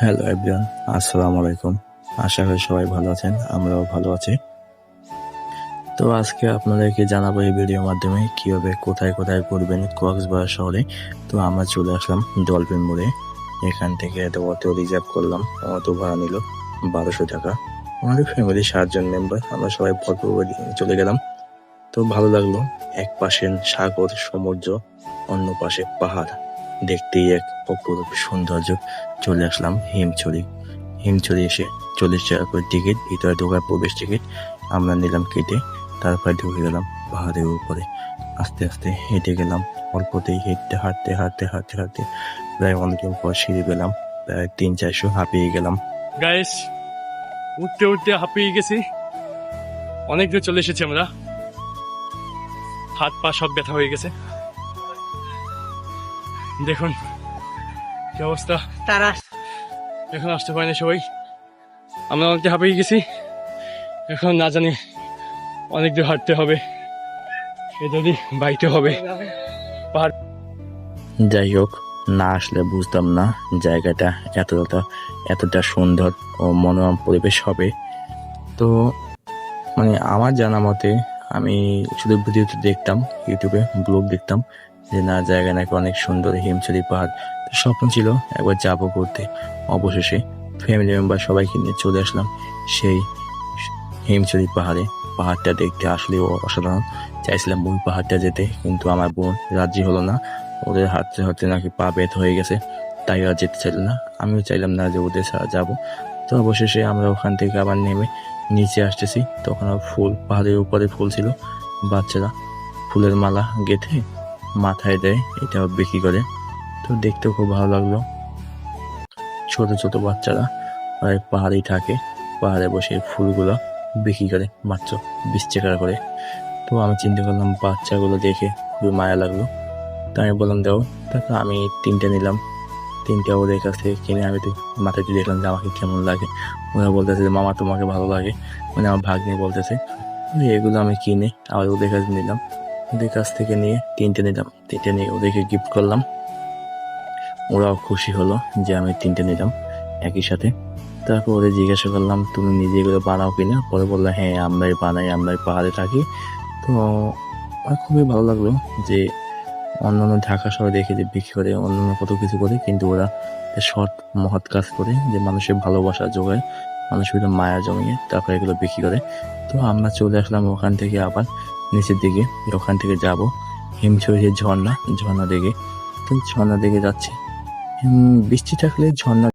Hello everyone, আসসালামু আলাইকুম। আশা করি সবাই ভালো আছেন, আমরাও ভালো আছি। তো আজকে আপনাদেরকে জানাবো এই ভিডিওর মাধ্যমে কীভাবে কোথায় কোথায় ঘুরবেন কক্সবাজার শহরে। তো আমরা চলে আসলাম ডলফিন মোড়ে। এখান থেকে অটো রিজার্ভ করলাম, অটো ভাড়া নিল 1200 টাকা। আমাদের ফ্যামিলি 7 জন মেম্বার, আমরা সবাই অটো চলে গেলাম। তো ভালো লাগলো, এক পাশে সাগর সমুদ্র, অন্য পাশে পাহাড়, দেখতেই এক অপূর্ব সৌন্দর্য। চলে আসলাম হিমছড়ি এসে 40 টাকা করে টিকিট, ভিতরে ঢোকার প্রবেশ টিকিট আমরা নিলাম কেটে। তারপরে ঢুকে গেলাম পাহাড়ের উপরে। আস্তে আস্তে হেঁটে গেলাম, অল্পতেই হাঁটতে প্রায় অনেকদিন পর সিঁড়ি পেলাম, প্রায় 300-400 হাঁপিয়ে গেলাম। গাইস, উঠতে উঠতে হাঁপিয়ে গেছি, অনেক দূর চলে এসেছি আমরা, হাত পা সব ব্যথা হয়ে গেছে। দেখুন কি অবস্থা, তারা এখন আসতে পারেনি সবাই, আমরা অনেকটা হাঁপিয়ে গেছি। এখন না জানি অনেক দূর হাঁটতে হবে, যদি বাইতে হবে পাহাড়। যাই হোক, না আসলে বুঝতাম না জায়গাটা এতটা সুন্দর ও মনোরম পরিবেশ হবে। তো আমার জানা মতে আমি শুধু ভিডিওতে দেখতাম, ইউটিউবে ব্লগ দেখতাম যে না, জায়গা নাকি অনেক সুন্দর, হিমছড়ি পাহাড়। তো স্বপ্ন ছিল একবার যাবো ঘুরতে। অবশেষে ফ্যামিলি মেম্বার সবাইকে নিয়ে চলে আসলাম সেই হিমছড়ি পাহাড়ে। পাহাড়টা দেখতে আসলে অসাধারণ। চাইছিলাম ওই পাহাড়টা যেতে, কিন্তু আমার বোন রাজি হলো না। ওদের হাঁটতে হাঁটতে নাকি পা ব্যথা হয়ে গেছে, তাই আর যেতে চাইল না। আমিও চাইলাম না যে ওদের ছাড়া যাবো। তো অবশেষে আমরা ওখান থেকে আবার নেমে নিচে আসতেছি, তখন ফুল, পাহাড়ের উপরে ফুল ছিল। বাচ্চারা ফুলের মালা গেঁথে মাথায় দেয়, এটাও বিক্রি করে। তো দেখতেও খুব ভালো লাগলো। ছোট ছোট বাচ্চারা পাহাড়েই থাকে, পাহাড়ে বসে ফুলগুলো বিক্রি করে মাত্র 20 টাকা করে। তো আমি চিন্তা করলাম, বাচ্চাগুলো দেখে খুবই মায়া লাগলো। তো আমি বললাম দাও, তারপর আমি 3টে নিলাম। 3টে ওদের কাছ থেকে কিনে আমি মাথায় দিয়ে দেখলাম যে আমাকে কেমন লাগে। ওরা বলতেছে যে মামা তোমাকে ভালো লাগে, আমার ভাগ্নে বলতেছে। এগুলো আমি কিনে আবার ওদের কাছে নিলাম, ওদের কাছ থেকে নিয়ে 3টে নিলাম। 3টে নিয়ে ওদেরকে গিফট করলাম। ওরাও খুশি হলো যে আমি 3টে নিলাম একই সাথে। তারপর ওদের জিজ্ঞাসা করলাম তুমি নিজে এগুলো বানাও কিনা। পরে বললো হ্যাঁ, আমরাই বানাই, আমরাই পাহাড়ে থাকি। তো আমার খুবই ভালো লাগলো যে অন্যান্য ঢাকা শহরে দেখে যে বিক্রি করে অন্যান্য কত কিছু করে, কিন্তু ওরা সৎ মহৎ কাজ করে, যে মানুষের ভালোবাসা জোগায়, মানুষের ভিতরে মায়া জমিয়ে তারপরে এগুলো বিক্রি করে। তো আমরা চলে আসলাম ওখান থেকে আবার নিচের দিকে। ওখান থেকে যাব হিমছড়ি ঝর্ণা দেখে। তো ঝর্ণা দেখে যাচ্ছি, বৃষ্টি থাকলে ঝর্ণা